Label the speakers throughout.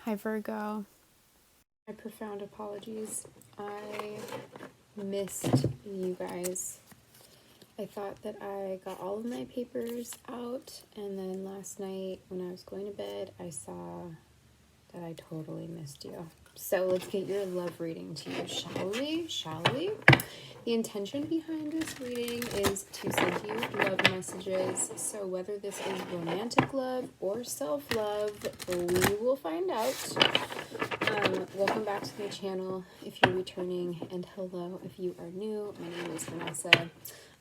Speaker 1: Hi Virgo. My profound apologies. I missed you guys. I thought that I got all of my papers out, and then last night when I was going to bed, I saw that I totally missed you. So let's get your love reading to you, shall we? Shall we? The intention behind this reading is to send you love messages. So whether this is romantic love or self-love, we will find out. Welcome back to my channel if you're returning, and hello if you are new. My name is Vanessa.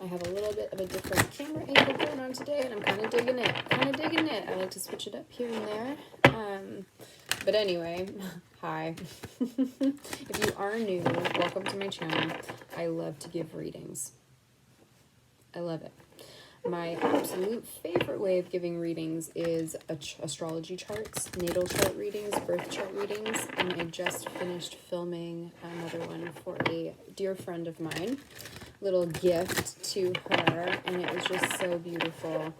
Speaker 1: I have a little bit of a different camera angle going on today, and I'm kind of digging it. I like to switch it up here and there. But anyway, hi. If you are new, welcome to my channel. I love to give readings. I love it. My absolute favorite way of giving readings is astrology charts, natal chart readings, birth chart readings, and I just finished filming another one for a dear friend of mine. Little gift to her, and it was just so beautiful.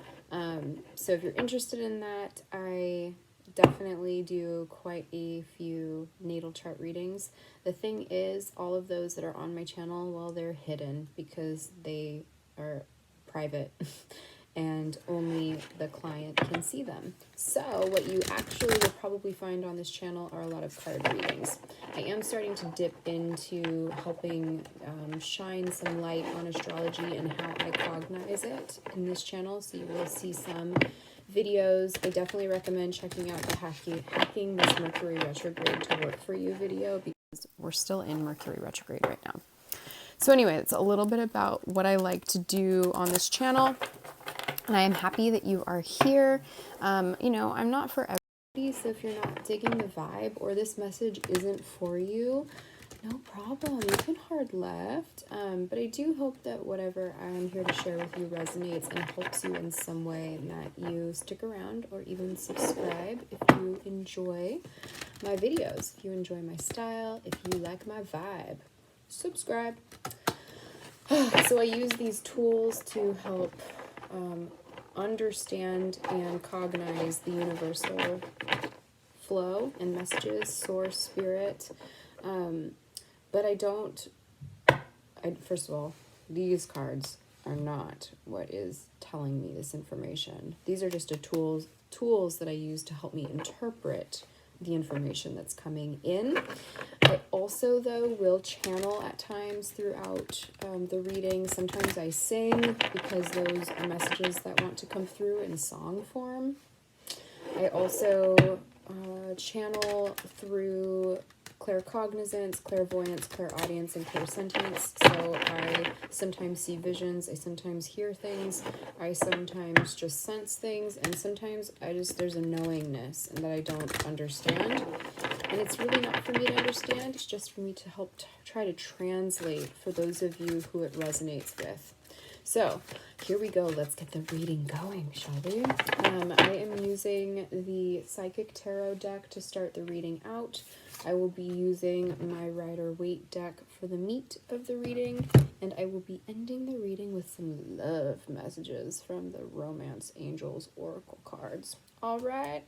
Speaker 1: So if you're interested in that, I definitely do quite a few natal chart readings. The thing is, all of those that are on my channel, well, they're hidden because they are private and only the client can see them. So what you actually will probably find on this channel are a lot of card readings. I am starting to dip into helping shine some light on astrology and how I cognize it in this channel, so you will see some videos. I definitely recommend checking out the Hacking This Mercury Retrograde to Work For You video, because we're still in Mercury retrograde right now. So anyway, it's a little bit about what I like to do on this channel, and I am happy that you are here. You know, I'm not for everybody, so if you're not digging the vibe or this message isn't for you, no problem. You can hard left. But I do hope that whatever I'm here to share with you resonates and helps you in some way, and that you stick around or even subscribe if you enjoy my videos, if you enjoy my style, if you like my vibe. Subscribe. So I use these tools to help understand and cognize the universal flow and messages, source, spirit. But first of all, these cards are not what is telling me this information. These are just tools that I use to help me interpret the information that's coming in. I also, though, will channel at times throughout the reading. Sometimes I sing because those are messages that want to come through in song form. I also channel through claircognizance, clairvoyance, clairaudience, and clairsentience. So I sometimes see visions, I sometimes hear things, I sometimes just sense things, and sometimes there's a knowingness and that I don't understand. And it's really not for me to understand, it's just for me to help try to translate for those of you who it resonates with. So here we go. Let's get the reading going, shall we? I am using the Psychic Tarot deck to start the reading out. I will be using my Rider-Waite deck for the meat of the reading, and I will be ending the reading with some love messages from the Romance Angels Oracle cards. All right.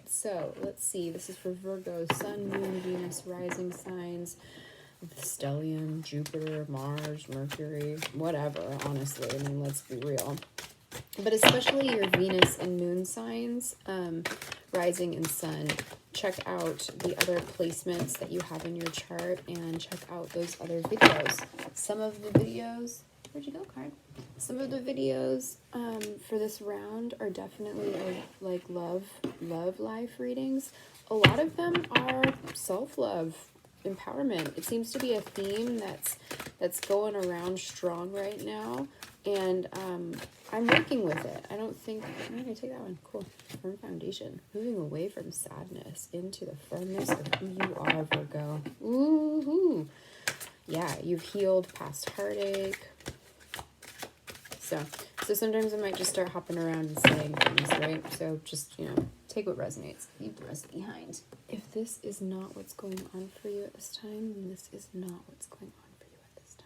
Speaker 1: So let's see. This is for Virgo, Sun, Moon, Venus, Rising signs, the stellium, Jupiter, Mars, Mercury, whatever, honestly. I mean, let's be real. But especially your Venus and Moon signs, Rising and Sun, check out the other placements that you have in your chart and check out those other videos. Some of the videos, where'd you go, card? Some of the videos for this round are definitely like love life readings. A lot of them are self-love, empowerment. It seems to be a theme that's going around strong right now, and I'm working with it. I don't think I'm gonna take that one. Cool. Firm foundation, moving away from sadness into the firmness of who you are, Virgo. Ooh, yeah, you've healed past heartache. So sometimes I might just start hopping around and saying things, right? So just, take what resonates, leave the rest behind. If this is not what's going on for you at this time, then this is not what's going on for you at this time.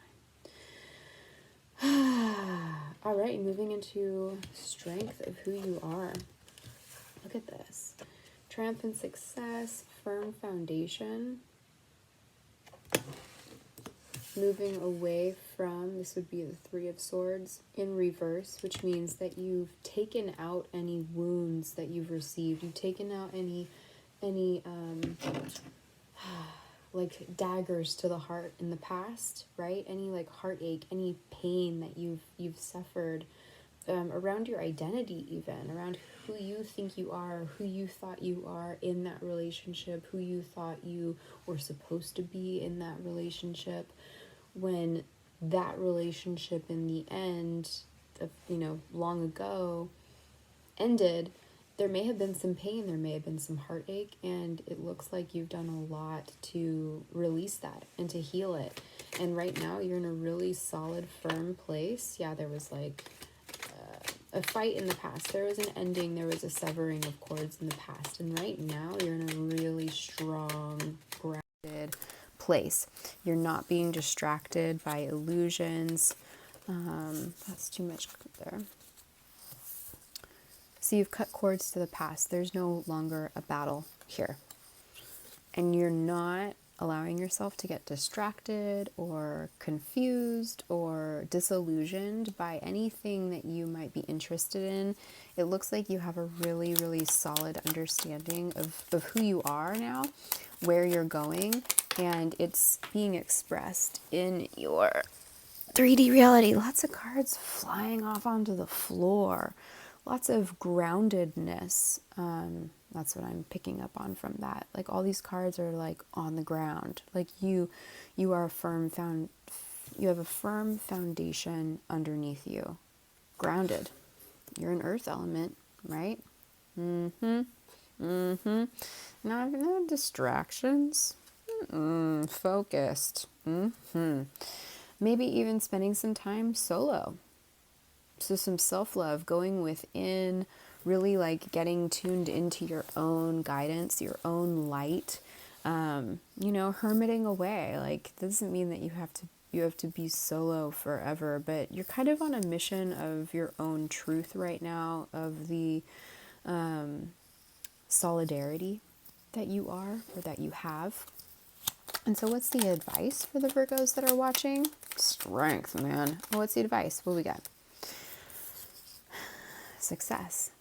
Speaker 1: All right, moving into strength of who you are. Look at this. Triumphant success, firm foundation. Moving away from, this would be the Three of Swords in reverse, which means that you've taken out any wounds that you've received. You've taken out any like daggers to the heart in the past, right? Any like heartache, any pain that you've suffered around your identity, even around who you think you are, who you thought you are in that relationship, who you thought you were supposed to be in that relationship. When that relationship in the end of, long ago ended, there may have been some pain, there may have been some heartache, and it looks like you've done a lot to release that and to heal it. And right now you're in a really solid, firm place. Yeah, there was like a fight in the past. There was an ending, there was a severing of cords in the past. And right now you're in a really strong, grounded place. You're not being distracted by illusions. That's too much there. So you've cut cords to the past. There's no longer a battle here. And you're not allowing yourself to get distracted or confused or disillusioned by anything that you might be interested in. It looks like you have a really, really solid understanding of who you are now, where you're going, and it's being expressed in your 3D reality. Lots of cards flying off onto the floor. Lots of groundedness. That's what I'm picking up on from that. Like all these cards are like on the ground. Like you are you have a firm foundation underneath you. Grounded. You're an earth element, right? No distractions. Focused. Maybe even spending some time solo. So some self-love, going within, really like getting tuned into your own guidance, your own light, hermiting away. Like, that doesn't mean that you have to be solo forever, but you're kind of on a mission of your own truth right now, of the solidarity that you are, or that you have. And so what's the advice for the Virgos that are watching? Strength, man. What's the advice? What we got? Success.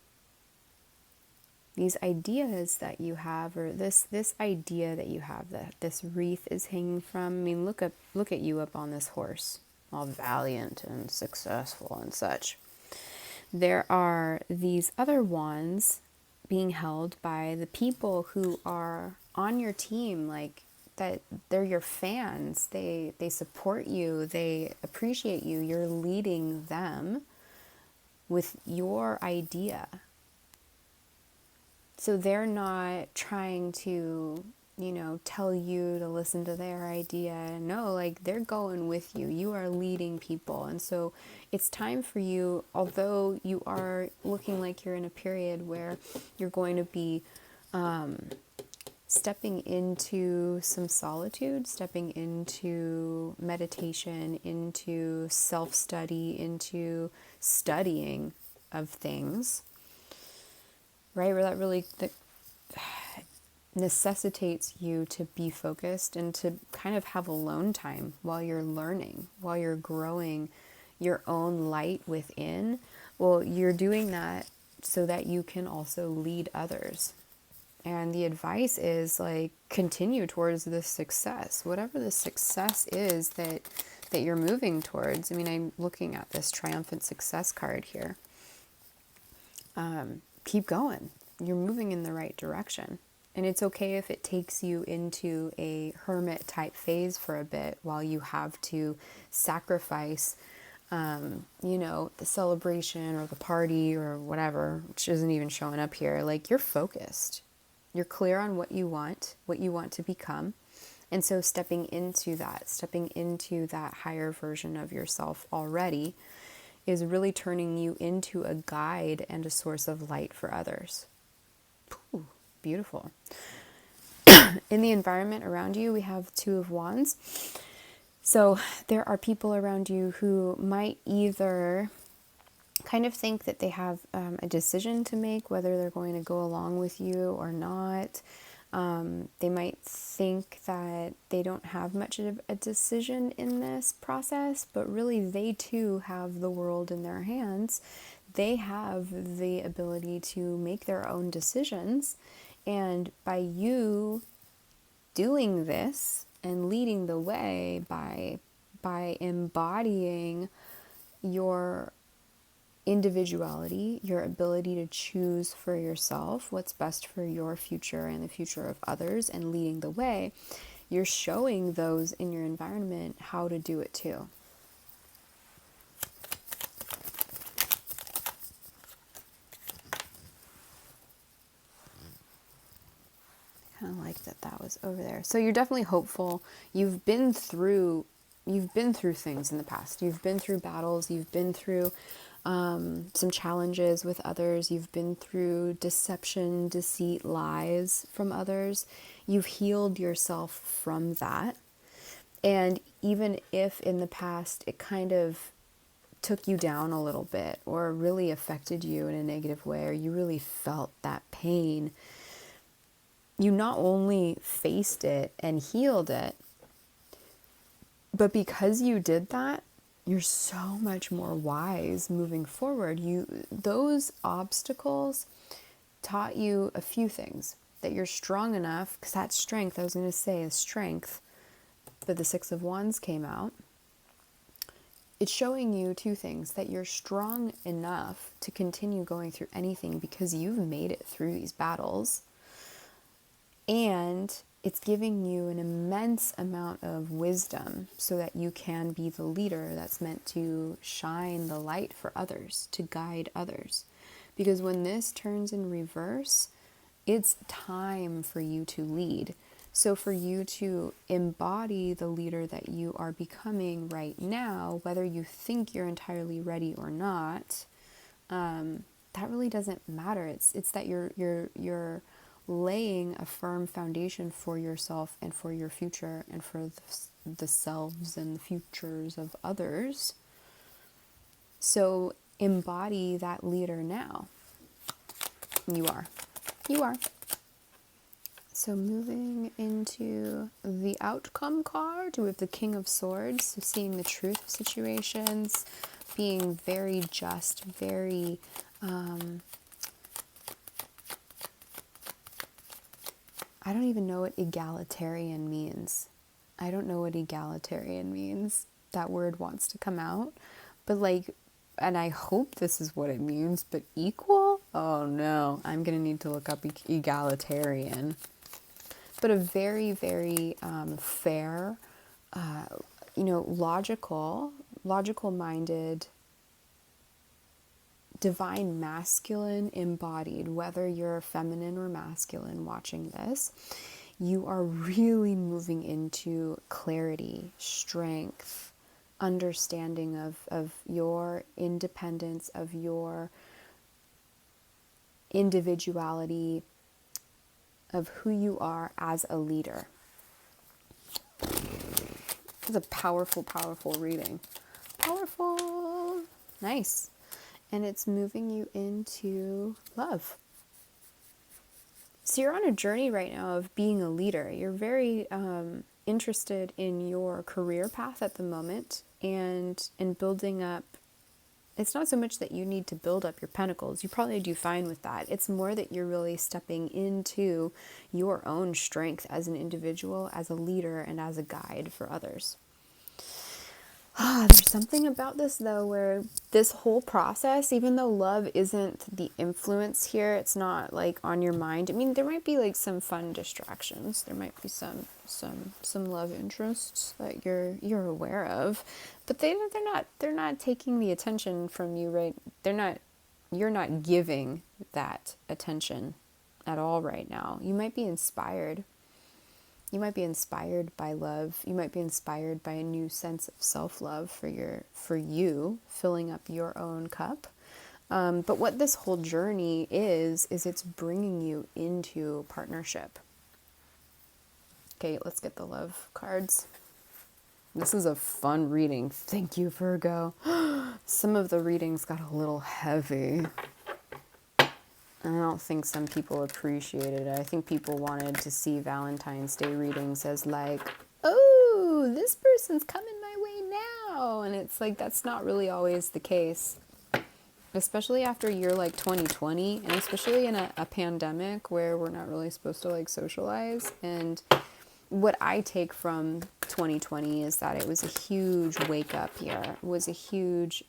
Speaker 1: These ideas that you have, or this idea that you have, that this wreath is hanging from. I mean, look at you up on this horse, all valiant and successful and such. There are these other wands being held by the people who are on your team, like that they're your fans. They support you, they appreciate you. You're leading them with your idea. So they're not trying to, tell you to listen to their idea. No, like they're going with you. You are leading people. And so it's time for you, although you are looking like you're in a period where you're going to be stepping into some solitude, stepping into meditation, into self-study, into studying of things, right? Where that necessitates you to be focused and to kind of have alone time while you're learning, while you're growing your own light within. Well, you're doing that so that you can also lead others. And the advice is like, continue towards this success, whatever the success is that you're moving towards. I mean, I'm looking at this triumphant success card here. Keep going. You're moving in the right direction. And it's okay if it takes you into a hermit type phase for a bit while you have to sacrifice, the celebration or the party or whatever, which isn't even showing up here. Like, you're focused. You're clear on what you want to become. And so stepping into that higher version of yourself already is really turning you into a guide and a source of light for others. Ooh, beautiful. In the environment around you, we have Two of Wands. So there are people around you who might either kind of think that they have a decision to make, whether they're going to go along with you or not. They might think that they don't have much of a decision in this process, but really they too have the world in their hands. They have the ability to make their own decisions, and by you doing this and leading the way by embodying your individuality, your ability to choose for yourself what's best for your future and the future of others, and leading the way, you're showing those in your environment how to do it too. Kind of like that was over there. So you're definitely hopeful. You've been through things in the past. You've been through battles. You've been through some challenges with others. You've been through deception, deceit, lies from others. You've healed yourself from that. And even if in the past it kind of took you down a little bit or really affected you in a negative way, or you really felt that pain, you not only faced it and healed it, but because you did that, you're so much more wise moving forward. Those obstacles taught you a few things. That you're strong enough, because that strength, I was going to say strength, but the Six of Wands came out. It's showing you two things: that you're strong enough to continue going through anything because you've made it through these battles. And it's giving you an immense amount of wisdom so that you can be the leader that's meant to shine the light for others, to guide others. Because when this turns in reverse, it's time for you to lead. So for you to embody the leader that you are becoming right now, whether you think you're entirely ready or not, that really doesn't matter. It's that you're laying a firm foundation for yourself and for your future and for the selves and the futures of others. So embody that leader now. You are. So moving into the outcome card, we have the King of Swords. So seeing the truth of situations, being very just, very I don't even know what egalitarian means. I don't know what egalitarian means. That word wants to come out. But and I hope this is what it means, but equal? Oh no, I'm going to need to look up egalitarian. But a very, very fair, logical-minded, divine masculine embodied, whether you're feminine or masculine watching this, you are really moving into clarity, strength, understanding of your independence, of your individuality, of who you are as a leader. It's a powerful, powerful reading. Powerful. Nice. And it's moving you into love. So you're on a journey right now of being a leader. You're very interested in your career path at the moment and building up. It's not so much that you need to build up your pentacles. You probably do fine with that. It's more that you're really stepping into your own strength as an individual, as a leader, and as a guide for others. There's something about this, though, where this whole process, even though love isn't the influence here, it's not like on your mind. I mean, there might be like some fun distractions. There might be some love interests that you're aware of, but they're not taking the attention from you, right? You're not giving that attention at all right now. You might be inspired. You might be inspired by love. You might be inspired by a new sense of self-love for you, filling up your own cup. But what this whole journey is it's bringing you into partnership. Okay, let's get the love cards.
Speaker 2: This is a fun reading. Thank you, Virgo. Some of the readings got a little heavy. I don't think some people appreciated it. I think people wanted to see Valentine's Day readings as like, oh, this person's coming my way now. And it's like, that's not really always the case. Especially after a year like 2020, and especially in a pandemic where we're not really supposed to like socialize. And what I take from 2020 is that it was a huge wake up year. It was a huge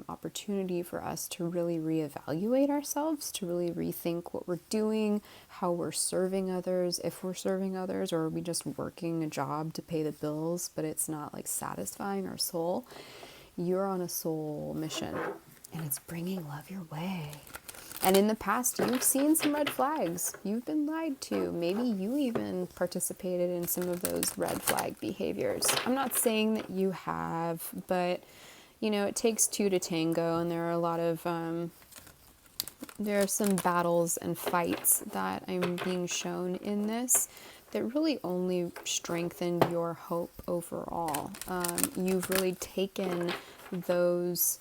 Speaker 2: opportunity for us to really reevaluate ourselves, to really rethink what we're doing, how we're serving others, if we're serving others, or are we just working a job to pay the bills, but it's not like satisfying our soul. You're on a soul mission, and it's bringing love your way. And in the past, you've seen some red flags. You've been lied to. Maybe you even participated in some of those red flag behaviors. I'm not saying that you have, but, you know, it takes two to tango, and there are a lot of, there are some battles and fights that I'm being shown in this that really only strengthen your hope overall. You've really taken those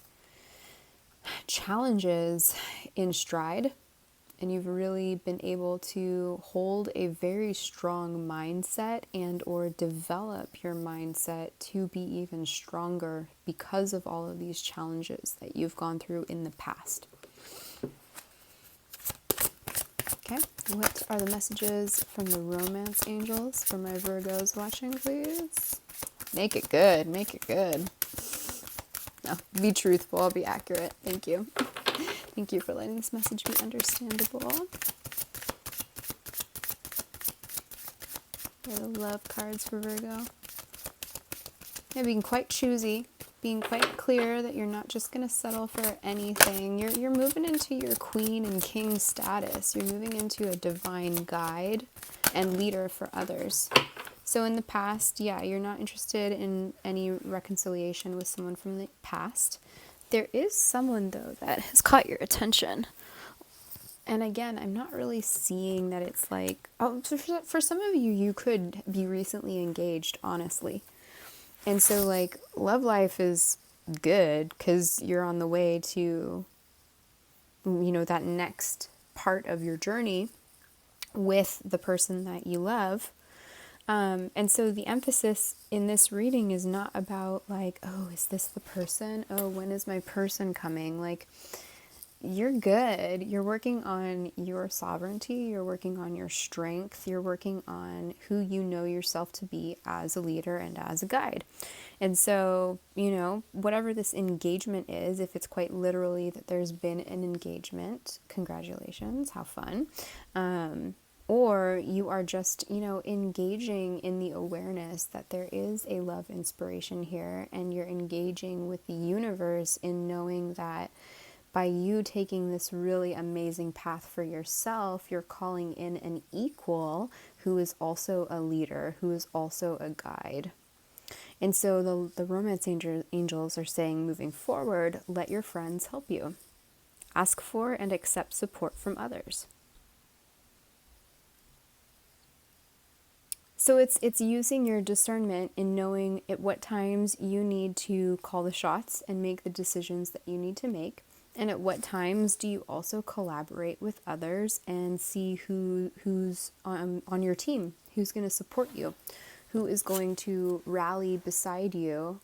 Speaker 2: challenges in stride, and you've really been able to hold a very strong mindset and or develop your mindset to be even stronger because of all of these challenges that you've gone through in the past. Okay, what are the messages from the romance angels for my Virgos watching, please? Make it good, make it good. No, be truthful, I'll be accurate. Thank you. Thank you for letting this message be understandable. What are the love cards for Virgo? Yeah, being quite choosy, being quite clear that you're not just going to settle for anything. You're moving into your queen and king status. You're moving into a divine guide and leader for others. So in the past, yeah, you're not interested in any reconciliation with someone from the past. There is someone, though, that has caught your attention. And again, I'm not really seeing that it's like, oh, for some of you, you could be recently engaged, honestly. And so, like, love life is good because you're on the way to, you know, that next part of your journey with the person that you love. And so the emphasis in this reading is not about like, oh, is this the person? Oh, when is my person coming? Like, you're good. You're working on your sovereignty. You're working on your strength. You're working on who you know yourself to be as a leader and as a guide. And so, you know, whatever this engagement is, if it's quite literally that there's been an engagement, congratulations, how fun. Or you are just, you know, engaging in the awareness that there is a love inspiration here, and you're engaging with the universe in knowing that by you taking this really amazing path for yourself, you're calling in an equal who is also a leader, who is also a guide. And so the romance angels are saying, moving forward, let your friends help you. Ask for and accept support from others. So it's using your discernment in knowing at what times you need to call the shots and make the decisions that you need to make. And at what times do you also collaborate with others and see who's on your team, who's going to support you, who is going to rally beside you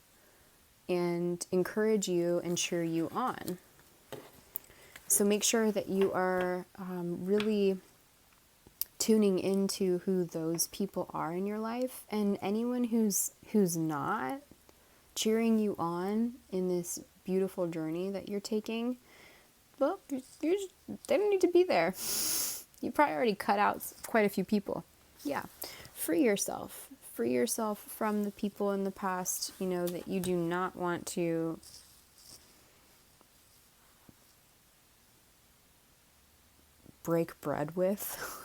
Speaker 2: and encourage you and cheer you on. So make sure that you are really tuning into who those people are in your life, and anyone who's not cheering you on in this beautiful journey that you're taking, well, they don't need to be there. You probably already cut out quite a few people. Yeah, free yourself from the people in the past, you know, that you do not want to break bread with.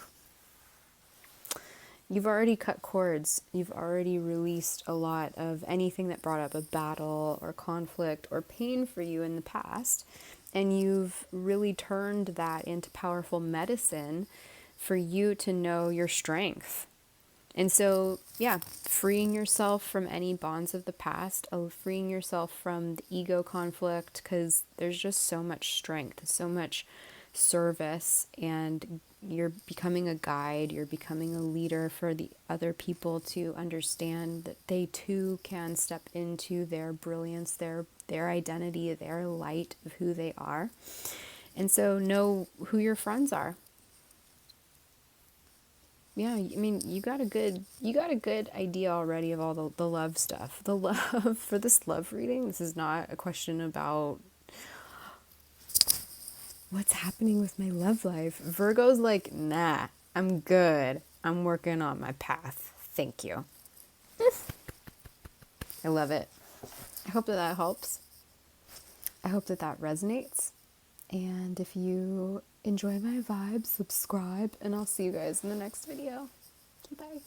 Speaker 2: You've already cut cords. You've already released a lot of anything that brought up a battle or conflict or pain for you in the past. And you've really turned that into powerful medicine for you to know your strength And so, yeah, freeing yourself from any bonds of the past, freeing yourself from the ego conflict, because there's just so much strength, so much service, and you're becoming a guide, you're becoming a leader for the other people to understand that they too can step into their brilliance, their identity, their light of who they are. And so know who your friends are. Yeah, I mean, you got a good idea already of all the love stuff. The love for this love reading, this is not a question about what's happening with my love life. Virgo's like, nah, I'm good. I'm working on my path. Thank you. I love it. I hope that helps. I hope that resonates. And if you enjoy my vibes, subscribe, and I'll see you guys in the next video. Bye.